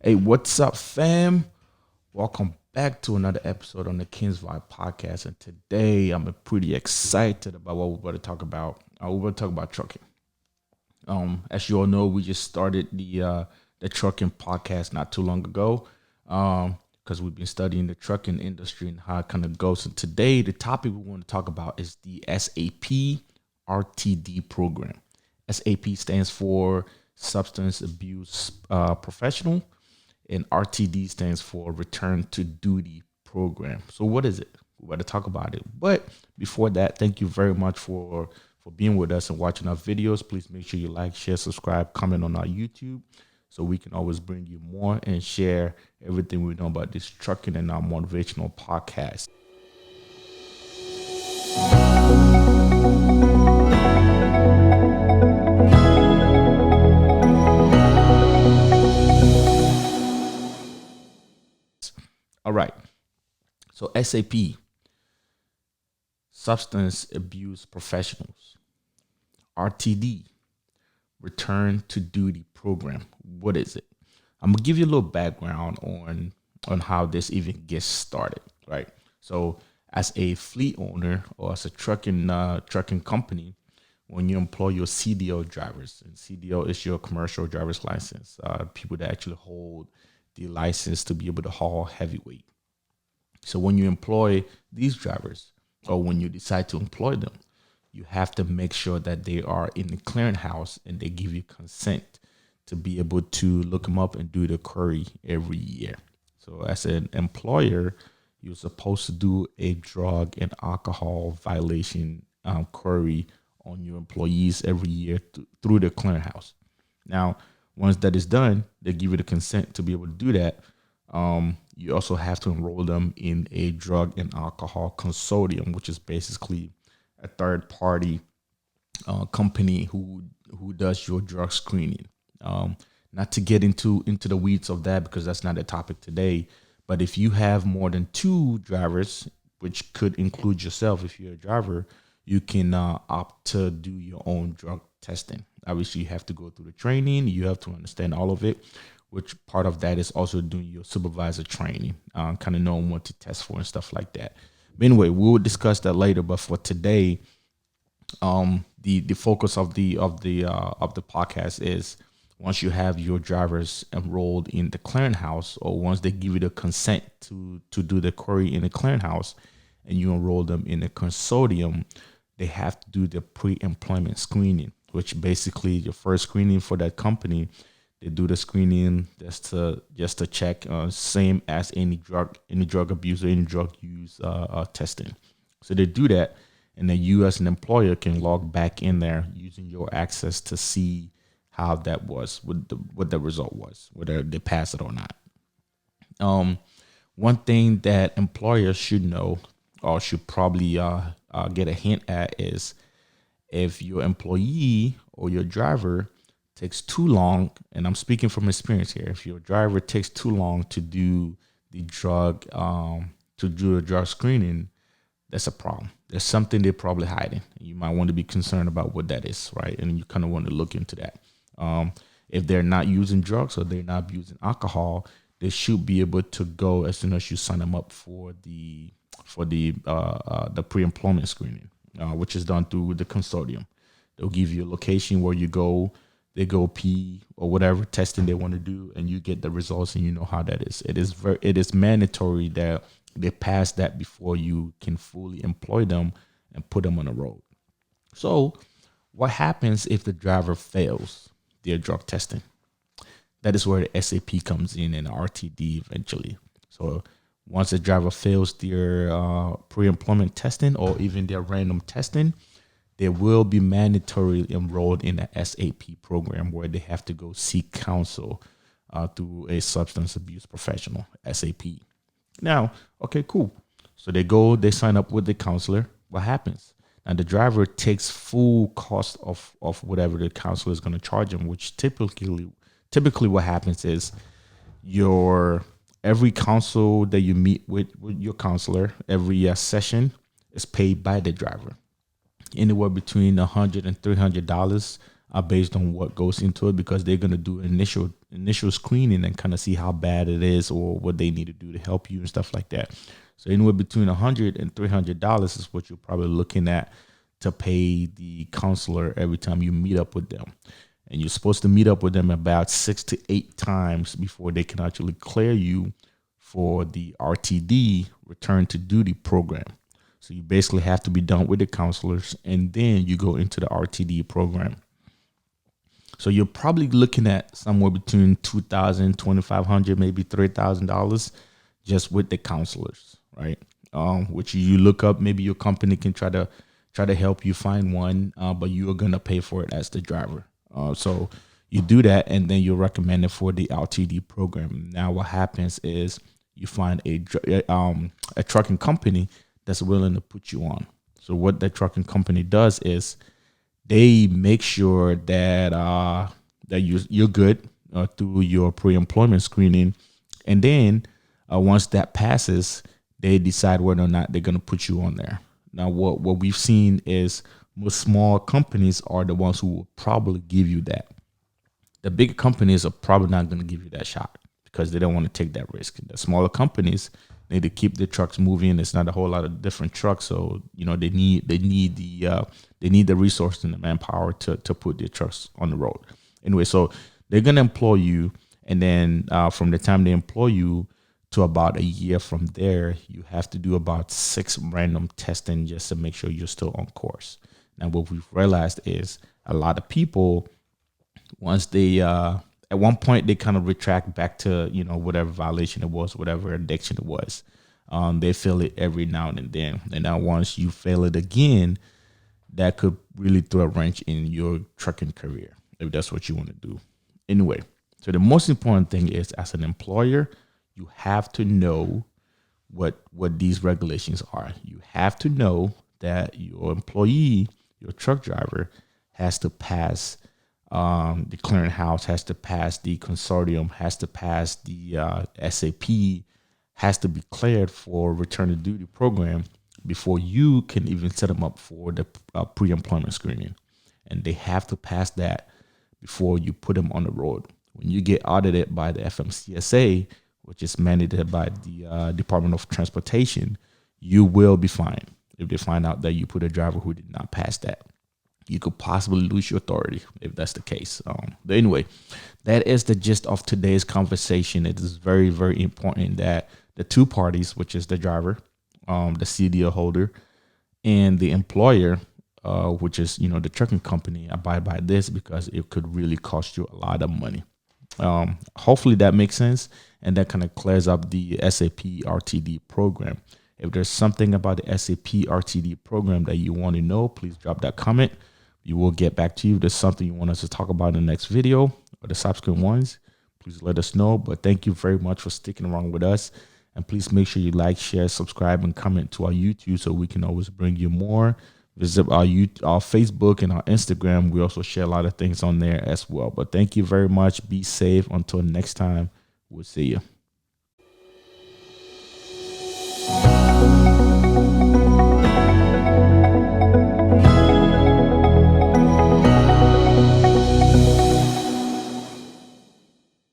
Hey, what's up, fam? Welcome back to another episode on the Kings Vibe podcast. And today I'm pretty excited about what we're going to talk about. We're going to talk about trucking. As you all know, we just started the trucking podcast not too long ago. Because we've been studying the trucking industry and how it kind of goes. And today, the topic we want to talk about is the SAP RTD program. SAP stands for Substance Abuse Professional, and RTD stands for Return to Duty Program. So, what is it? We're going to talk about it. But before that, thank you very much for being with us and watching our videos. Please make sure you like, share, subscribe, comment on our YouTube, so we can always bring you more and share everything we know about this trucking and our motivational podcast. All right. So SAP, Substance Abuse Professionals, RTD, Return to Duty Program. What is it? I'm gonna give you a little background on how this even gets started, right? So, as a fleet owner or as a trucking company, when you employ your CDL drivers, and CDL is your commercial driver's license, people that actually hold the license to be able to haul heavyweight. So, when you employ these drivers, or when you decide to employ them, you have to make sure that they are in the clearinghouse and they give you consent to be able to look them up and do the query every year. So as an employer, you're supposed to do a drug and alcohol violation query on your employees every year through the clearinghouse. Now, once that is done, they give you the consent to be able to do that. You also have to enroll them in a drug and alcohol consortium, which is basically a third party company who does your drug screening. Not to get into the weeds of that because that's not the topic today. But if you have more than two drivers, which could include yourself if you're a driver, you can opt to do your own drug testing. Obviously, you have to go through the training. You have to understand all of it, which part of that is also doing your supervisor training, kind of knowing what to test for and stuff like that. But anyway, we will discuss that later. But for today, the focus of the podcast is once you have your drivers enrolled in the clearinghouse, or once they give you the consent to do the query in the clearinghouse, and you enroll them in a consortium, they have to do the pre-employment screening, which basically your first screening for that company. They do the screening just to check, same as any drug abuse or any drug use testing. So they do that, and then you as an employer can log back in there using your access to see how that was, what the result was, whether they pass it or not. One thing that employers should know, or should probably get a hint at, is if your employee or your driver takes too long, and I'm speaking from experience here, if your driver takes too long to do the drug screening, that's a problem. There's something they're probably hiding. You might want to be concerned about what that is, right? And you kind of want to look into that. If they're not using drugs or they're not using alcohol, they should be able to go as soon as you sign them up for the pre-employment screening, which is done through the consortium. They'll give you a location where you go. They go pee or whatever testing they want to do, and you get the results, and you know how that is. It is mandatory that they pass that before you can fully employ them and put them on the road. So, what happens if the driver fails their drug testing? That is where the SAP comes in and RTD eventually. So, once the driver fails their pre-employment testing or even their random testing, they will be mandatorily enrolled in the SAP program, where they have to go seek counsel through a substance abuse professional, SAP. Now, okay, cool. So they sign up with the counselor. What happens? Now the driver takes full cost of whatever the counselor is going to charge them, which typically what happens is every counsel that you meet with your counselor, every session is paid by the driver, anywhere between $100 and $300 based on what goes into it, because they're gonna do initial screening and kind of see how bad it is or what they need to do to help you and stuff like that. So anywhere between $100 and $300 is what you're probably looking at to pay the counselor every time you meet up with them. And you're supposed to meet up with them about 6 to 8 times before they can actually clear you for the RTD, return to duty program. So you basically have to be done with the counselors and then you go into the RTD program. So you're probably looking at somewhere between $2,000, $2,500, maybe $3,000 just with the counselors, right? Which you look up. Maybe your company can try to help you find one, but you are gonna pay for it as the driver. So you do that, and then you're recommended for the RTD program. Now, what happens is you find a trucking company that's willing to put you on. So what that trucking company does is they make sure that you're good through your pre-employment screening, and then once that passes, they decide whether or not they're going to put you on there. Now, what we've seen is most small companies are the ones who will probably give you that. The bigger companies are probably not going to give you that shot because they don't want to take that risk. The smaller companies need to keep the trucks moving. It's not a whole lot of different trucks, so they need the resources and the manpower to put their trucks on the road. Anyway, so they're gonna employ you, and then from the time they employ you to about a year from there, you have to do about 6 random testing just to make sure you're still on course. Now, what we've realized is a lot of people, once they at one point they kind of retract back to whatever violation it was, whatever addiction it was. They fail it every now and then, and now once you fail it again, that could really throw a wrench in your trucking career if that's what you want to do. Anyway, so the most important thing is, as an employer, you have to know what these regulations are. You have to know that your employee, your truck driver, has to pass the clearinghouse, has to pass the consortium, has to pass the SAP, has to be cleared for return to duty program before you can even set them up for the pre-employment screening. And they have to pass that before you put them on the road. When you get audited by the FMCSA, which is mandated by the Department of Transportation, you will be fined if they find out that you put a driver who did not pass that. You could possibly lose your authority if that's the case. But anyway, that is the gist of today's conversation. It is very, very important that the two parties, which is the driver, the CDL holder, and the employer, which is the trucking company, abide by this, because it could really cost you a lot of money. Hopefully that makes sense, and that kind of clears up the SAP RTD program. If there's something about the SAP RTD program that you want to know, please drop that comment. We will get back to you. If there's something you want us to talk about in the next video or the subsequent ones, please let us know. But thank you very much for sticking around with us. And please make sure you like, share, subscribe, and comment to our YouTube so we can always bring you more. Visit our Facebook and our Instagram. We also share a lot of things on there as well. But thank you very much. Be safe. Until next time, we'll see you.